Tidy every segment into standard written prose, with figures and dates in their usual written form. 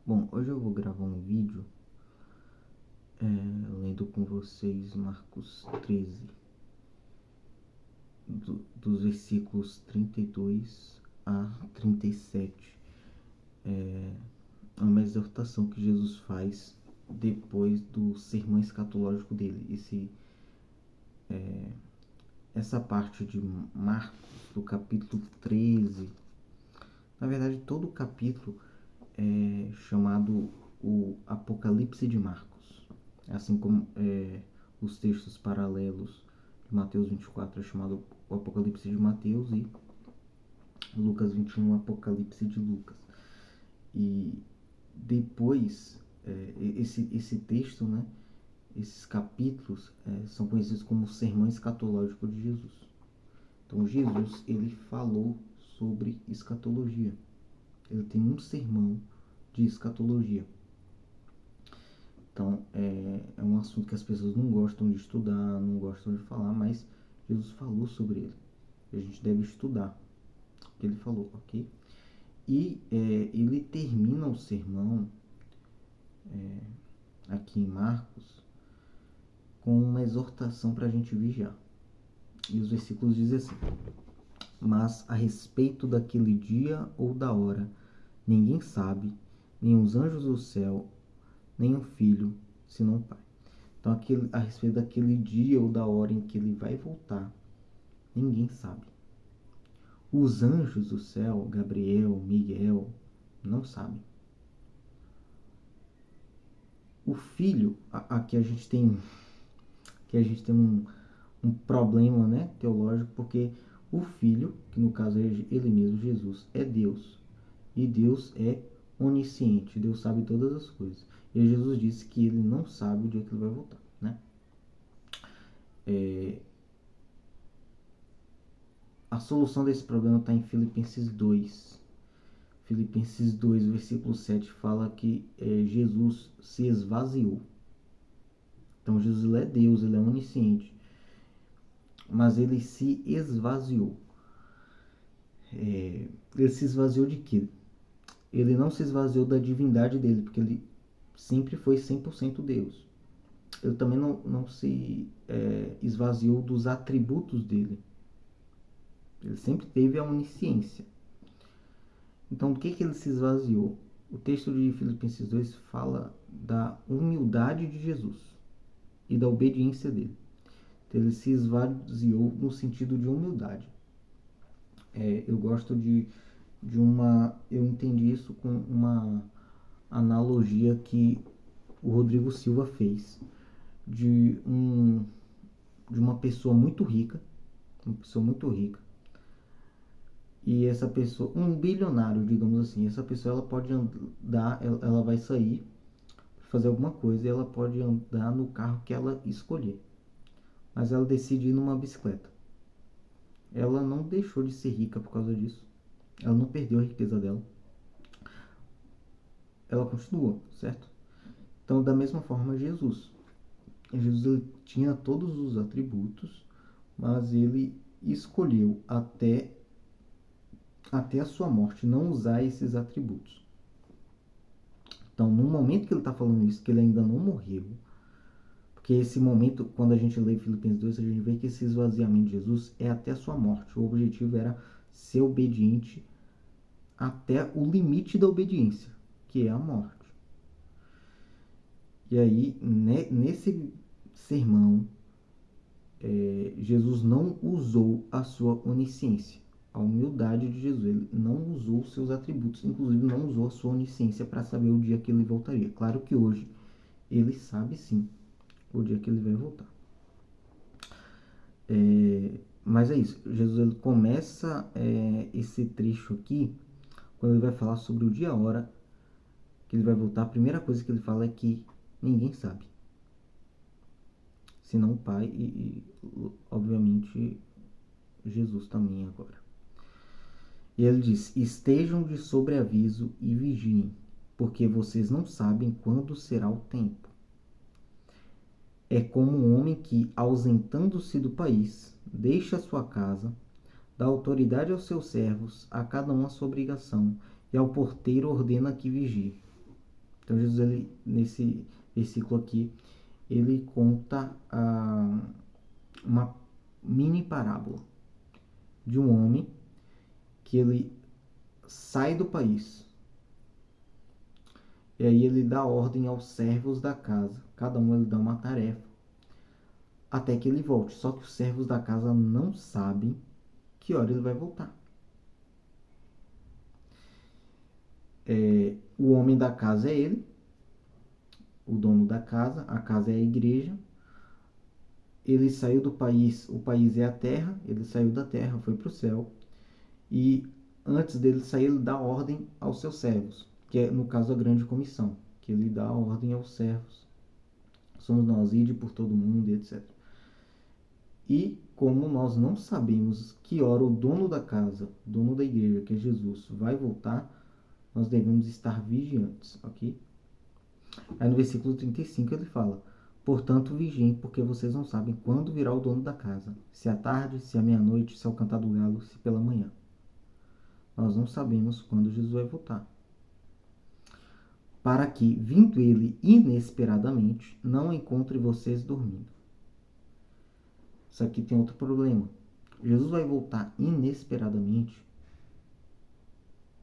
Bom, hoje eu vou gravar um vídeo lendo com vocês Marcos 13, dos versículos 32 a 37. É uma exortação que Jesus faz depois do sermão escatológico dele. Essa parte de Marcos, do capítulo 13, na verdade todo o capítulo é chamado o Apocalipse de Marcos, assim como os textos paralelos de Mateus 24 é chamado o Apocalipse de Mateus e Lucas 21 o Apocalipse de Lucas. E depois esse texto, né, esses capítulos são conhecidos como o sermão escatológico de Jesus. Então Jesus, ele falou sobre escatologia. Ele tem um sermão de escatologia. Então é um assunto que as pessoas não gostam de estudar, não gostam de falar, mas Jesus falou sobre ele. A gente deve estudar o que ele falou, ok? E ele termina o sermão aqui em Marcos com uma exortação para a gente vigiar. E os versículos dizem assim: mas a respeito daquele dia ou da hora, ninguém sabe, nem os anjos do céu, nem o Filho, senão o Pai. Então, a respeito daquele dia ou da hora em que ele vai voltar, ninguém sabe. Os anjos do céu, Gabriel, Miguel, não sabem. O Filho, aqui a gente tem um problema, né, teológico, porque o Filho, que no caso é ele mesmo, Jesus, é Deus. E Deus é onisciente, Deus sabe todas as coisas. E Jesus disse que ele não sabe o dia que ele vai voltar, né? A solução desse problema está em Filipenses 2. Filipenses 2, versículo 7, fala que Jesus se esvaziou. Então Jesus, ele é Deus, ele é onisciente, mas ele se esvaziou. Ele se esvaziou de quê? Ele não se esvaziou da divindade dele, porque ele sempre foi 100% Deus. Ele também não se esvaziou dos atributos dele. Ele sempre teve a onisciência. Então, do que ele se esvaziou? O texto de Filipenses 2 fala da humildade de Jesus e da obediência dele. Então, ele se esvaziou no sentido de humildade. Eu gosto eu entendi isso com uma analogia que o Rodrigo Silva fez de uma pessoa muito rica, e essa pessoa, um bilionário, digamos assim, essa pessoa, ela pode andar, ela vai sair fazer alguma coisa e ela pode andar no carro que ela escolher, mas ela decide ir numa bicicleta. Ela não deixou de ser rica por causa disso, ela não perdeu a riqueza dela, ela continua, certo? Então, da mesma forma, Jesus ele tinha todos os atributos, mas ele escolheu até a sua morte não usar esses atributos. Então, no momento que ele está falando isso, que ele ainda não morreu, porque esse momento, quando a gente lê Filipenses 2, a gente vê que esse esvaziamento de Jesus é até a sua morte. O objetivo era ser obediente até o limite da obediência, que é a morte. E aí, nesse sermão, Jesus não usou a sua onisciência, a humildade de Jesus. Ele não usou os seus atributos, inclusive não usou a sua onisciência para saber o dia que ele voltaria. Claro que hoje ele sabe sim o dia que ele vai voltar. Mas é isso. Jesus, ele começa esse trecho aqui quando ele vai falar sobre o dia e a hora que ele vai voltar. A primeira coisa que ele fala é que ninguém sabe, senão o Pai e obviamente Jesus também agora. E ele diz: estejam de sobreaviso e vigiem, porque vocês não sabem quando será o tempo. É como um homem que, ausentando-se do país, deixa sua casa, dá autoridade aos seus servos, a cada um a sua obrigação, e ao porteiro ordena que vigie. Então Jesus, ele, nesse versículo aqui, ele conta uma mini parábola de um homem que ele sai do país. E aí ele dá ordem aos servos da casa. Cada um ele dá uma tarefa. Até que ele volte. Só que os servos da casa não sabem que hora ele vai voltar. O homem da casa é ele. O dono da casa. A casa é a igreja. Ele saiu do país. O país é a terra. Ele saiu da terra, foi para o céu. E antes dele sair, ele dá ordem aos seus servos. Que é, no caso, a grande comissão. Que ele dá ordem aos servos. Somos nós, ide por todo mundo e etc. E como nós não sabemos que hora o dono da casa, dono da igreja, que é Jesus, vai voltar, nós devemos estar vigiantes, ok? Aí no versículo 35 ele fala: portanto, vigiem, porque vocês não sabem quando virá o dono da casa, se à tarde, se à meia-noite, se ao cantar do galo, se pela manhã. Nós não sabemos quando Jesus vai voltar. Para que, vindo ele inesperadamente, não encontre vocês dormindo. Isso aqui tem outro problema. Jesus vai voltar inesperadamente?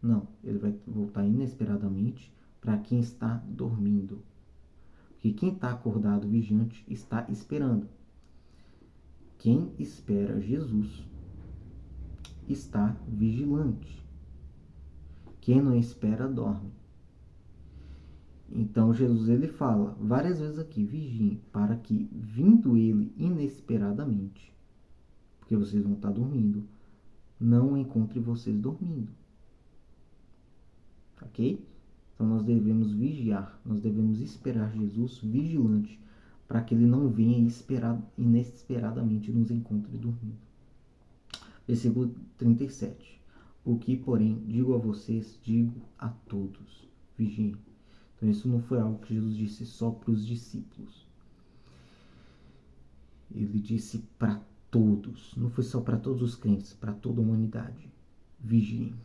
Não, ele vai voltar inesperadamente para quem está dormindo. Porque quem está acordado, vigiante, está esperando. Quem espera Jesus está vigilante. Quem não espera, dorme. Então Jesus, ele fala várias vezes aqui: vigiem, para que, vindo ele inesperadamente, porque vocês vão estar dormindo, não encontre vocês dormindo. Ok? Então nós devemos vigiar, nós devemos esperar Jesus vigilante, para que ele não venha inesperadamente nos encontre dormindo. Versículo 37. O que, porém, digo a vocês, digo a todos: vigiem. Então isso não foi algo que Jesus disse só para os discípulos. Ele disse para todos, não foi só para todos os crentes, para toda a humanidade: vigiem.